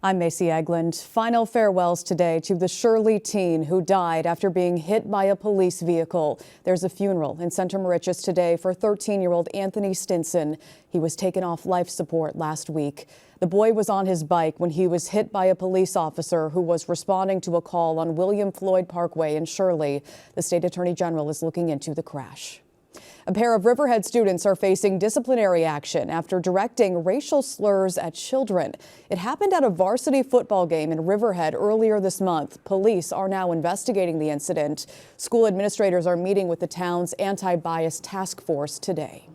I'm Macy Eglund. Final farewells today to the Shirley teen who died after being hit by a police vehicle. There's a funeral in Center Moriches today for 13-year-old Anthony Stinson. He was taken off life support last week. The boy was on his bike when he was hit by a police officer who was responding to a call on William Floyd Parkway in Shirley. The state attorney general is looking into the crash. A pair of Riverhead students are facing disciplinary action after directing racial slurs at children. It happened at a varsity football game in Riverhead earlier this month. Police are now investigating the incident. School administrators are meeting with the town's anti-bias task force today.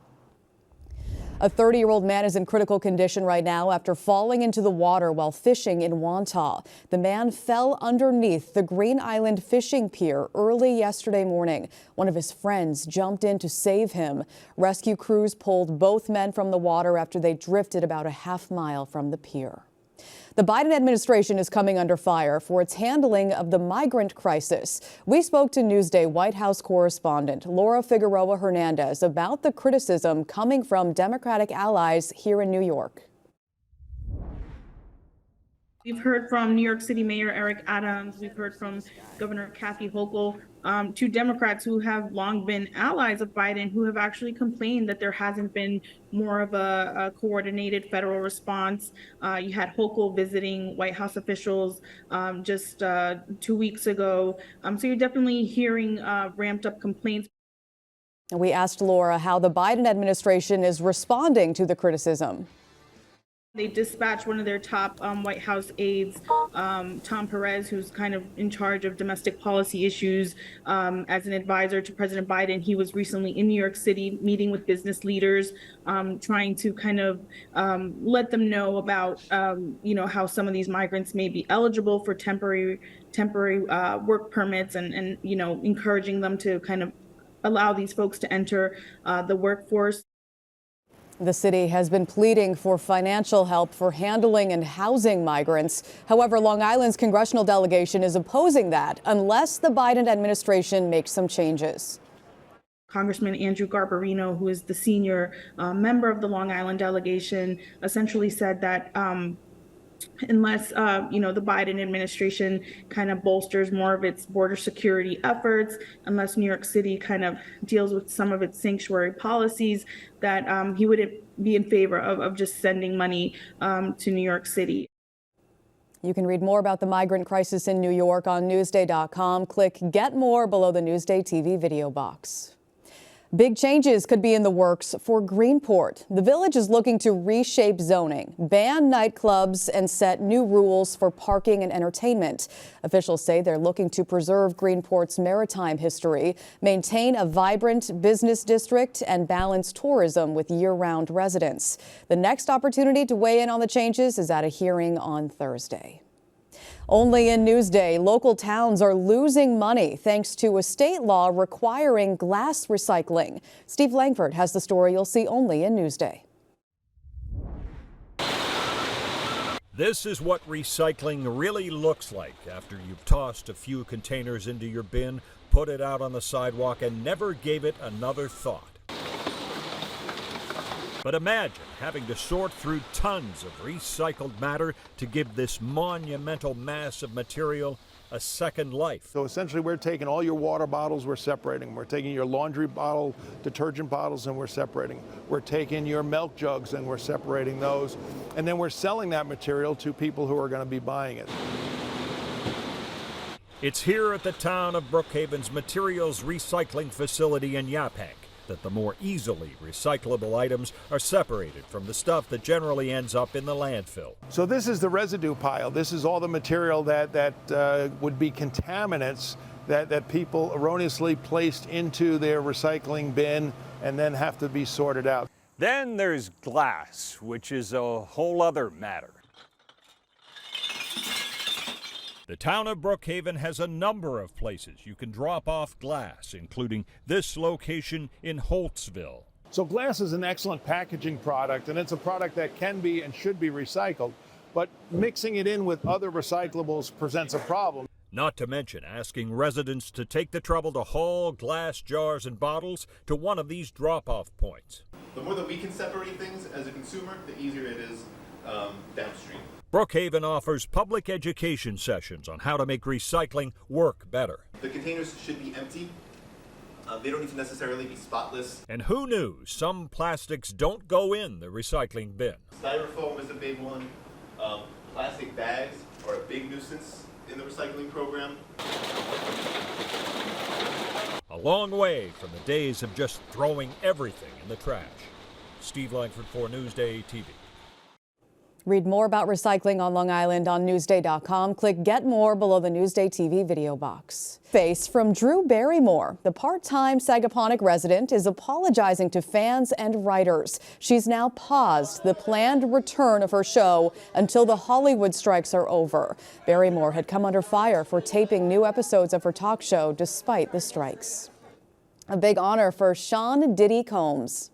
A 30-year-old man is in critical condition right now after falling into the water while fishing in Wantagh. The man fell underneath the Green Island fishing pier early yesterday morning. One of his friends jumped in to save him. Rescue crews pulled both men from the water after they drifted about a half-mile from the pier. The Biden administration is coming under fire for its handling of the migrant crisis. We spoke to Newsday White House correspondent Laura Figueroa Hernandez about the criticism coming from Democratic allies here in New York. We've heard from New York City Mayor Eric Adams. We've heard from Governor Kathy Hochul, two Democrats who have long been allies of Biden, who have actually complained that there hasn't been more of a coordinated federal response. You had Hochul visiting White House officials just 2 weeks ago. So you're definitely hearing ramped up complaints. We asked Laura how the Biden administration is responding to the criticism. They dispatched one of their top White House aides, Tom Perez, who's kind of in charge of domestic policy issues, as an advisor to President Biden. He was recently in New York City meeting with business leaders, trying to kind of let them know about, how some of these migrants may be eligible for temporary work permits and encouraging them to kind of allow these folks to enter the workforce. The city has been pleading for financial help for handling and housing migrants. However, Long Island's congressional delegation is opposing that unless the Biden administration makes some changes. Congressman Andrew Garbarino, who is the senior member of the Long Island delegation, essentially said that unless the Biden administration kind of bolsters more of its border security efforts, unless New York City kind of deals with some of its sanctuary policies, that he would be in favor of just sending money to New York City. You can read more about the migrant crisis in New York on Newsday.com. Click Get More below the Newsday TV video box. Big changes could be in the works for Greenport. The village is looking to reshape zoning, ban nightclubs, and set new rules for parking and entertainment. Officials say they're looking to preserve Greenport's maritime history, maintain a vibrant business district, and balance tourism with year-round residents. The next opportunity to weigh in on the changes is at a hearing on Thursday. Only in Newsday, local towns are losing money thanks to a state law requiring glass recycling. Steve Langford has the story you'll see only in Newsday. This is what recycling really looks like after you've tossed a few containers into your bin, put it out on the sidewalk, and never gave it another thought. But imagine having to sort through tons of recycled matter to give this monumental mass of material a second life. So essentially we're taking all your water bottles, we're separating. We're taking your laundry bottle, detergent bottles, and we're separating. We're taking your milk jugs and we're separating those. And then we're selling that material to people who are going to be buying it. It's here at the town of Brookhaven's materials recycling facility in Yaphank that the more easily recyclable items are separated from the stuff that generally ends up in the landfill. So this is the residue pile. This is all the material that would be contaminants that people erroneously placed into their recycling bin and then have to be sorted out. Then there's glass, which is a whole other matter. The town of Brookhaven has a number of places you can drop off glass, including this location in Holtzville. So glass is an excellent packaging product, and it's a product that can be and should be recycled, but mixing it in with other recyclables presents a problem. Not to mention asking residents to take the trouble to haul glass jars and bottles to one of these drop-off points. The more that we can separate things as a consumer, the easier it is downstream. Brookhaven offers public education sessions on how to make recycling work better. The containers should be empty. They don't need to necessarily be spotless. And who knew some plastics don't go in the recycling bin? Styrofoam is a big one. Plastic bags are a big nuisance in the recycling program. A long way from the days of just throwing everything in the trash. Steve Langford for NewsdayTV. Read more about recycling on Long Island on Newsday.com. Click Get More below the Newsday TV video box. Face from Drew Barrymore. The part-time Sagaponack resident is apologizing to fans and writers. She's now paused the planned return of her show until the Hollywood strikes are over. Barrymore had come under fire for taping new episodes of her talk show despite the strikes. A big honor for Sean Diddy Combs.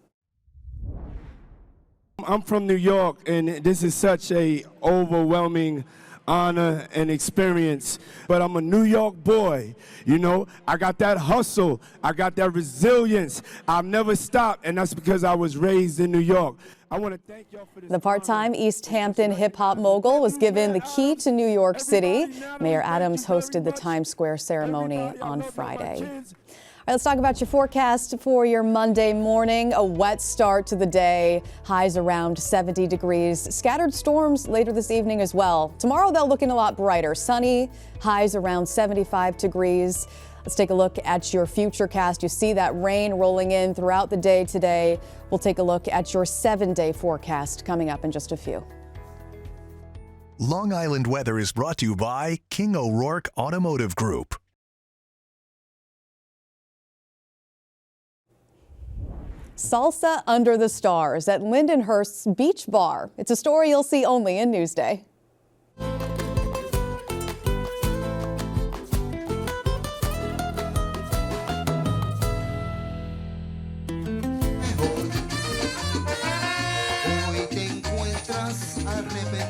I'm from New York, and this is such a overwhelming honor and experience. But I'm a New York boy, you know. I got that hustle. I got that resilience. I've never stopped, and that's because I was raised in New York. I want to thank y'all for this. The part-time East Hampton hip-hop mogul was given the key to New York City. Mayor Adams hosted the Times Square ceremony on Friday. All right, let's talk about your forecast for your Monday morning. A wet start to the day. Highs around 70 degrees. Scattered storms later this evening as well. Tomorrow they're looking a lot brighter. Sunny, highs around 75 degrees. Let's take a look at your futurecast. You see that rain rolling in throughout the day today. We'll take a look at your 7-day forecast coming up in just a few. Long Island weather is brought to you by King O'Rourke Automotive Group. Salsa under the stars at Lindenhurst's Beach Bar. It's a story you'll see only in Newsday.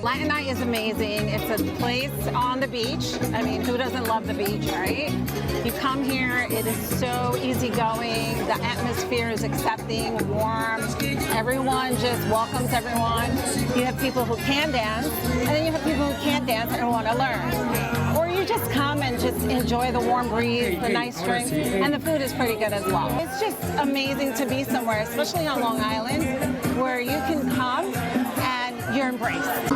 Latin night is amazing. It's a place on the beach. I mean, who doesn't love the beach, right? You come here, it is so easygoing. The atmosphere is accepting, warm. Everyone just welcomes everyone. You have people who can dance, and then you have people who can't dance and want to learn. Or you just come and just enjoy the warm breeze, the nice drinks, and the food is pretty good as well. It's just amazing to be somewhere, especially on Long Island, where you can come and you're embraced.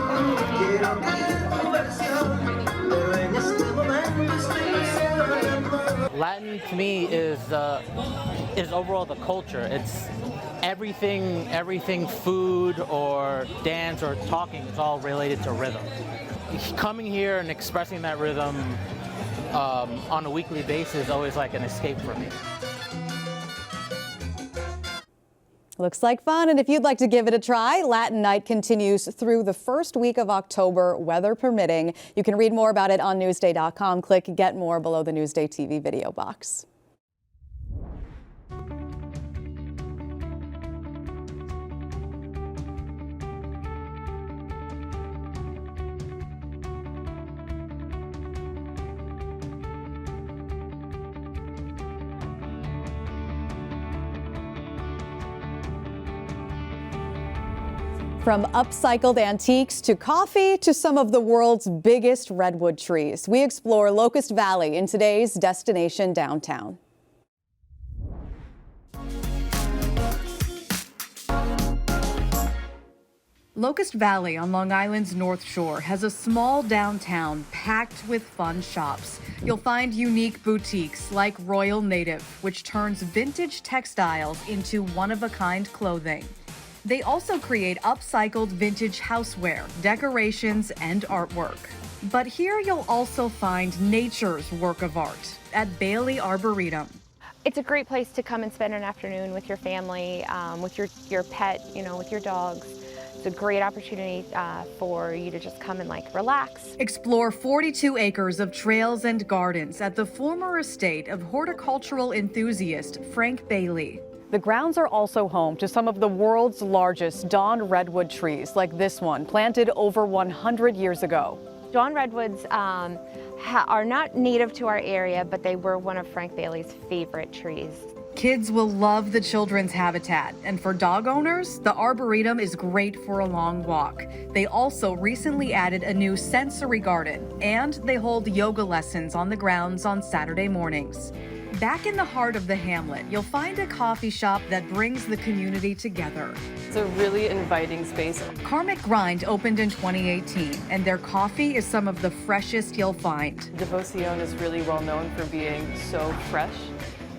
Latin to me is overall the culture. It's everything food or dance or talking is all related to rhythm. Coming here and expressing that rhythm on a weekly basis is always like an escape for me. Looks like fun, and if you'd like to give it a try, Latin Night continues through the first week of October, weather permitting. You can read more about it on Newsday.com. Click Get More below the Newsday TV video box. From upcycled antiques to coffee to some of the world's biggest redwood trees, we explore Locust Valley in today's Destination Downtown. Locust Valley on Long Island's North Shore has a small downtown packed with fun shops. You'll find unique boutiques like Royal Native, which turns vintage textiles into one-of-a-kind clothing. They also create upcycled vintage houseware, decorations, and artwork. But here you'll also find nature's work of art at Bailey Arboretum. It's a great place to come and spend an afternoon with your family, with your pet, with your dogs. It's a great opportunity for you to just come and relax. Explore 42 acres of trails and gardens at the former estate of horticultural enthusiast Frank Bailey. The grounds are also home to some of the world's largest dawn redwood trees, like this one, planted over 100 years ago. Dawn redwoods are not native to our area, but they were one of Frank Bailey's favorite trees. Kids will love the children's habitat, and for dog owners, the Arboretum is great for a long walk. They also recently added a new sensory garden, and they hold yoga lessons on the grounds on Saturday mornings. Back in the heart of the hamlet, you'll find a coffee shop that brings the community together. It's a really inviting space. Karmic Grind opened in 2018, and their coffee is some of the freshest you'll find. Devoción is really well known for being so fresh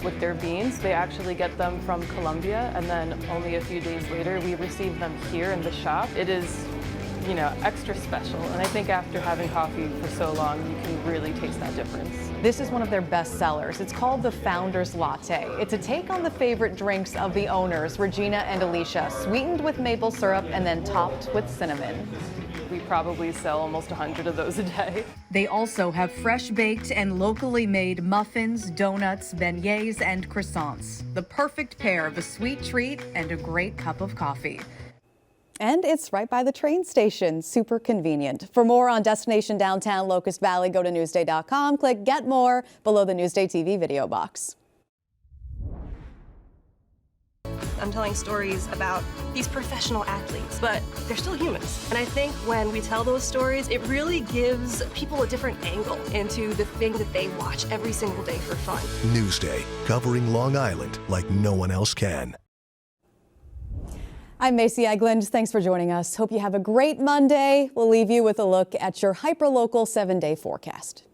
with their beans. They actually get them from Colombia, and then only a few days later we receive them here in the shop. It is, you know, extra special, and I think after having coffee for so long, you can really taste that difference. This is one of their best sellers. It's called the Founder's Latte. It's a take on the favorite drinks of the owners, Regina and Alicia, sweetened with maple syrup and then topped with cinnamon. We probably sell almost 100 of those a day. They also have fresh baked and locally made muffins, donuts, beignets, and croissants. The perfect pair of a sweet treat and a great cup of coffee. And it's right by the train station, super convenient. For more on Destination Downtown Locust Valley, go to Newsday.com, click Get More below the Newsday TV video box. I'm telling stories about these professional athletes, but they're still humans. And I think when we tell those stories, it really gives people a different angle into the thing that they watch every single day for fun. Newsday, covering Long Island like no one else can. I'm Macy Eglund. Thanks for joining us. Hope you have a great Monday. We'll leave you with a look at your hyperlocal 7-day forecast.